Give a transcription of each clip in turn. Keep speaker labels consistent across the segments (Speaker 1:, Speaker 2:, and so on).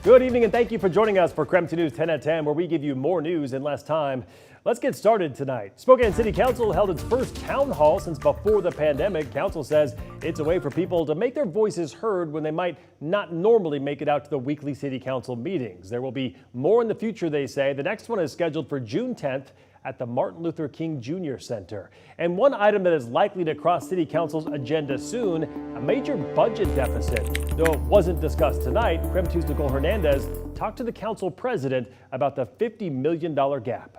Speaker 1: Good evening and thank you for joining us for KREM 2 News 10 at 10, where we give you more news in less time. Let's get started tonight. Spokane City Council held its first town hall since before the pandemic. Council says it's a way for people to make their voices heard when they might not normally make it out to the weekly city council meetings. There will be more in the future, they say. The next one is scheduled for June 10th at the Martin Luther King Jr. Center. And one item that is likely to cross City Council's agenda soon, a major budget deficit. Though it wasn't discussed tonight, KREM 2's Nicole Hernandez talked to the council president about the $50 million gap.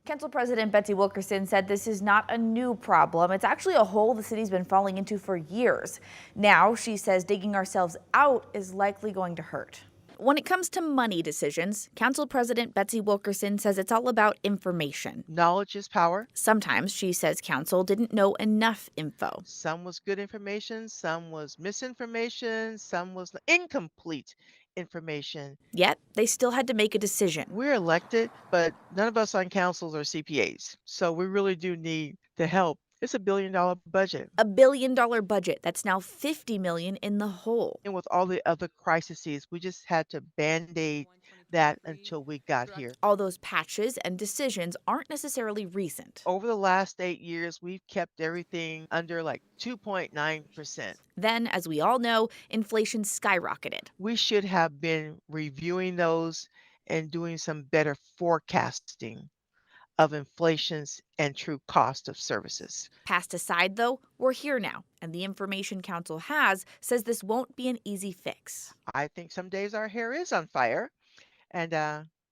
Speaker 2: Council President Betsy Wilkerson said this is not a new problem. It's actually a hole the city's been falling into for years. Now, she says digging ourselves out is likely going to hurt. When it comes to money decisions, Council President Betsy Wilkerson says it's all about information.
Speaker 3: Knowledge is power.
Speaker 2: Sometimes, she says, Council didn't know enough info.
Speaker 3: Some was good information, some was misinformation, some was incomplete information.
Speaker 2: Yet, they still had to make a decision.
Speaker 3: We're elected, but none of us on councils are CPAs. So we really do need the help. It's $1 billion budget.
Speaker 2: $1 billion budget that's now $50 million in the hole.
Speaker 3: And with all the other crises, we just had to band-aid that until we got here.
Speaker 2: All those patches and decisions aren't necessarily recent.
Speaker 3: Over the last 8 years, we've kept everything under like 2.9%.
Speaker 2: Then, as we all know, inflation skyrocketed.
Speaker 3: We should have been reviewing those and doing some better forecasting of inflations and true cost of services.
Speaker 2: Passed aside, though, we're here now, and the information Council has says this won't be an easy fix.
Speaker 3: I think some days our hair is on fire, and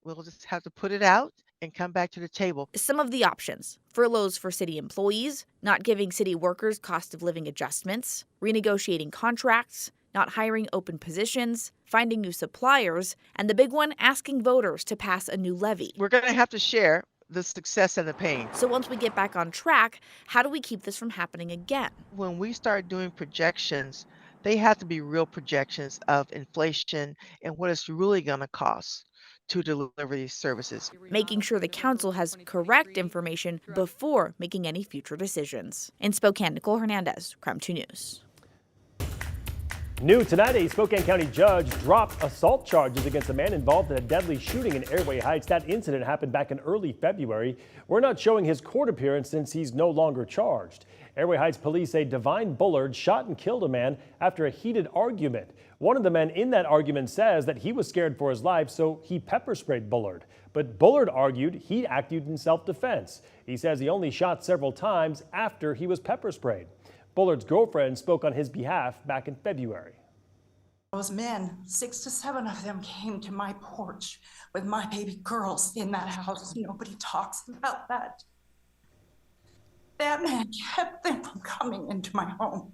Speaker 3: we'll just have to put it out and come back to the table.
Speaker 2: Some of the options: furloughs for city employees, not giving city workers cost of living adjustments, renegotiating contracts, not hiring open positions, finding new suppliers, and the big one, asking voters to pass a new levy.
Speaker 3: We're going to have to share the success and the pain.
Speaker 2: So once we get back on track, how do we keep this from happening again?
Speaker 3: When we start doing projections, they have to be real projections of inflation and what it's really going to cost to deliver these services.
Speaker 2: Making sure the council has correct information before making any future decisions. In Spokane, Nicole Hernandez, KREM 2 News.
Speaker 1: New tonight, a Spokane County judge dropped assault charges against a man involved in a deadly shooting in Airway Heights. That incident happened back in early February. We're not showing his court appearance since he's no longer charged. Airway Heights police say Divine Bullard shot and killed a man after a heated argument. One of the men in that argument says that he was scared for his life, so he pepper sprayed Bullard. But Bullard argued he acted in self-defense. He says he only shot several times after he was pepper sprayed. Bullard's girlfriend spoke on his behalf back in February.
Speaker 4: Those men, 6 to 7 of them, came to my porch with my baby girls in that house. Nobody talks about that. That man kept them from coming into my home.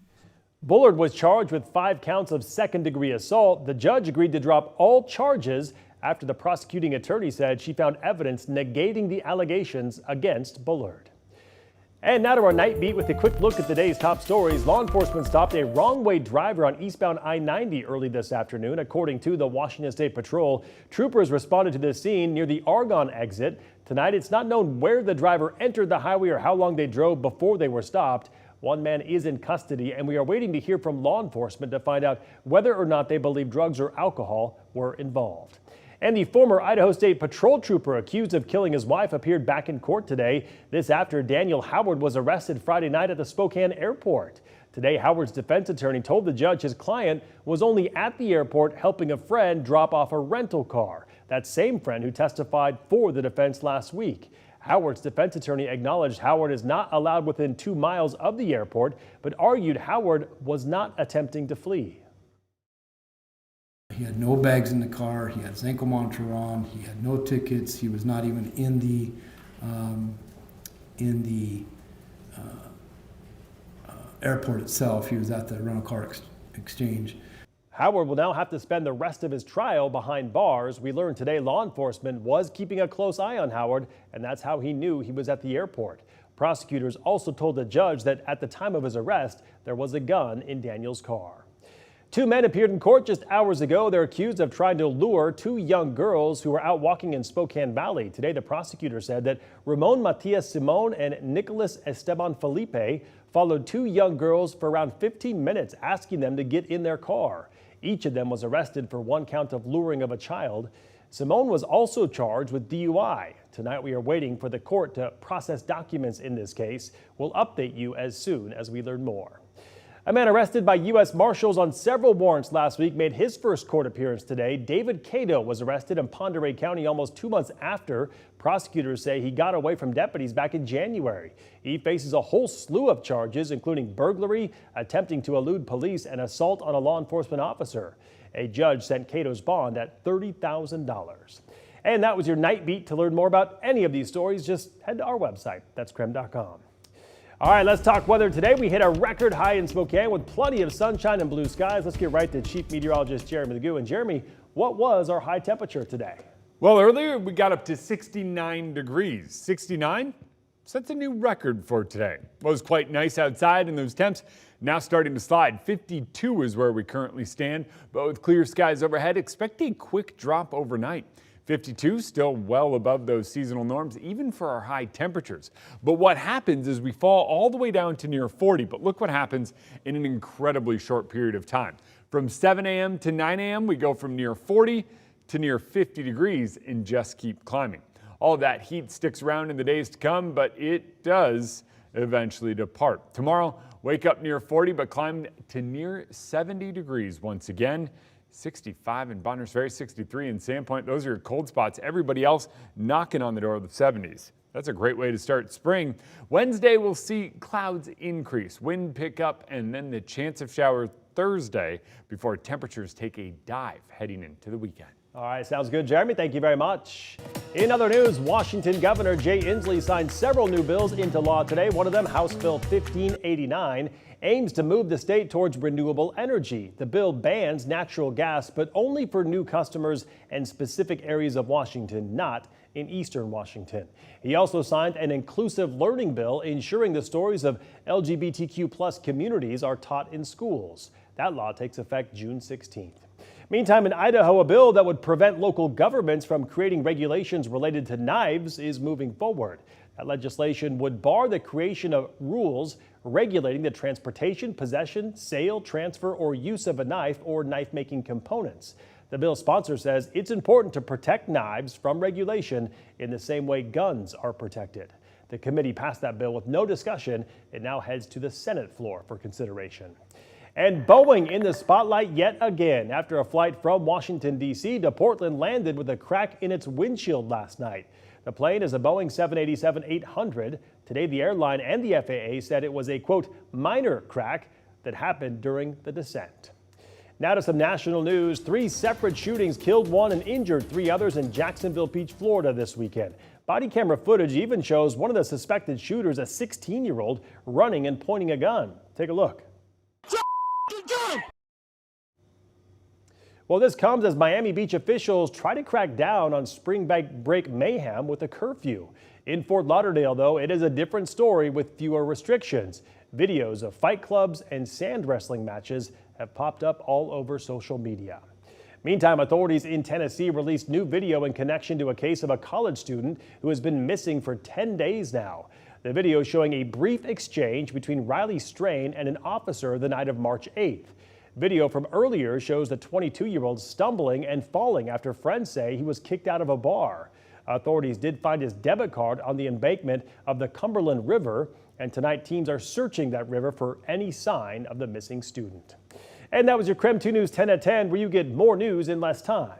Speaker 1: Bullard was charged with 5 counts of second-degree assault. The judge agreed to drop all charges after the prosecuting attorney said she found evidence negating the allegations against Bullard. And now to our night beat with a quick look at the day's top stories. Law enforcement stopped a wrong-way driver on eastbound I-90 early this afternoon, according to the Washington State Patrol. Troopers responded to this scene near the Argonne exit. Tonight, it's not known where the driver entered the highway or how long they drove before they were stopped. One man is in custody, and we are waiting to hear from law enforcement to find out whether or not they believe drugs or alcohol were involved. And the former Idaho State Patrol trooper accused of killing his wife appeared back in court today. This after Daniel Howard was arrested Friday night at the Spokan airport. Today, Howard's defense attorney told the judge his client was only at the airport helping a friend drop off a rental car. That same friend who testified for the defense last week. Howard's defense attorney acknowledged Howard is not allowed within 2 miles of the airport, but argued Howard was not attempting to flee.
Speaker 5: He had no bags in the car. He had his ankle monitor on. He had no tickets. He was not even in the airport itself. He was at the rental car exchange.
Speaker 1: Howard will now have to spend the rest of his trial behind bars. We learned today law enforcement was keeping a close eye on Howard, and that's how he knew he was at the airport. Prosecutors also told the judge that at the time of his arrest, there was a gun in Daniel's car. 2 men appeared in court just hours ago. They're accused of trying to lure 2 young girls who were out walking in Spokane Valley. Today, the prosecutor said that Ramon Matias Simon and Nicholas Esteban Felipe followed 2 young girls for around 15 minutes, asking them to get in their car. Each of them was arrested for one count of luring of a child. Simone was also charged with DUI. Tonight we are waiting for the court to process documents in this case. We'll update you as soon as we learn more. A man arrested by U.S. Marshals on several warrants last week made his first court appearance today. David Cato was arrested in Pend Oreille County almost 2 months after. Prosecutors say he got away from deputies back in January. He faces a whole slew of charges, including burglary, attempting to elude police, and assault on a law enforcement officer. A judge sent Cato's bond at $30,000. And that was your Night Beat. To learn more about any of these stories, just head to our website. That's KREM.com. All right, let's talk weather today. We hit a record high in Spokan with plenty of sunshine and blue skies. Let's get right to Chief Meteorologist Jeremy Legoo. And Jeremy, what was our high temperature today?
Speaker 6: Well, earlier we got up to 69 degrees. 69 sets a new record for today. It was quite nice outside, and those temps now starting to slide. 52 is where we currently stand, but with clear skies overhead, expect a quick drop overnight. 52 still well above those seasonal norms, even for our high temperatures. But what happens is we fall all the way down to near 40, but look what happens in an incredibly short period of time. From 7 a.m. to 9 a.m., we go from near 40 to near 50 degrees and just keep climbing. All of that heat sticks around in the days to come, but it does eventually depart. Tomorrow, wake up near 40, but climb to near 70 degrees once again. 65 in Bonners Ferry, 63 in Sandpoint. Those are your cold spots. Everybody else knocking on the door of the 70s. That's a great way to start spring. Wednesday, we'll see clouds increase, wind pick up, and then the chance of showers Thursday before temperatures take a dive heading into the weekend.
Speaker 1: All right, sounds good, Jeremy. Thank you very much. In other news, Washington Governor Jay Inslee signed several new bills into law today. One of them, House Bill 1589, aims to move the state towards renewable energy. The bill bans natural gas, but only for new customers and specific areas of Washington, not in eastern Washington. He also signed an inclusive learning bill ensuring the stories of LGBTQ+ communities are taught in schools. That law takes effect June 16th. Meantime, in Idaho, a bill that would prevent local governments from creating regulations related to knives is moving forward. That legislation would bar the creation of rules regulating the transportation, possession, sale, transfer, or use of a knife or knife-making components. The bill's sponsor says it's important to protect knives from regulation in the same way guns are protected. The committee passed that bill with no discussion. It now heads to the Senate floor for consideration. And Boeing in the spotlight yet again. After a flight from Washington, D.C. to Portland landed with a crack in its windshield last night. The plane is a Boeing 787-800. Today, the airline and the FAA said it was a, quote, minor crack that happened during the descent. Now to some national news. 3 separate shootings killed 1 and injured 3 others in Jacksonville Beach, Florida this weekend. Body camera footage even shows one of the suspected shooters, a 16-year-old, running and pointing a gun. Take a look. Well, this comes as Miami Beach officials try to crack down on spring break mayhem with a curfew. In Fort Lauderdale, though, it is a different story with fewer restrictions. Videos of fight clubs and sand wrestling matches have popped up all over social media. Meantime, authorities in Tennessee released new video in connection to a case of a college student who has been missing for 10 days now. The video showing a brief exchange between Riley Strain and an officer the night of March 8th. Video from earlier shows the 22-year-old stumbling and falling after friends say he was kicked out of a bar. Authorities did find his debit card on the embankment of the Cumberland River, and tonight teams are searching that river for any sign of the missing student. And that was your KREM 2 News 10 at 10, where you get more news in less time.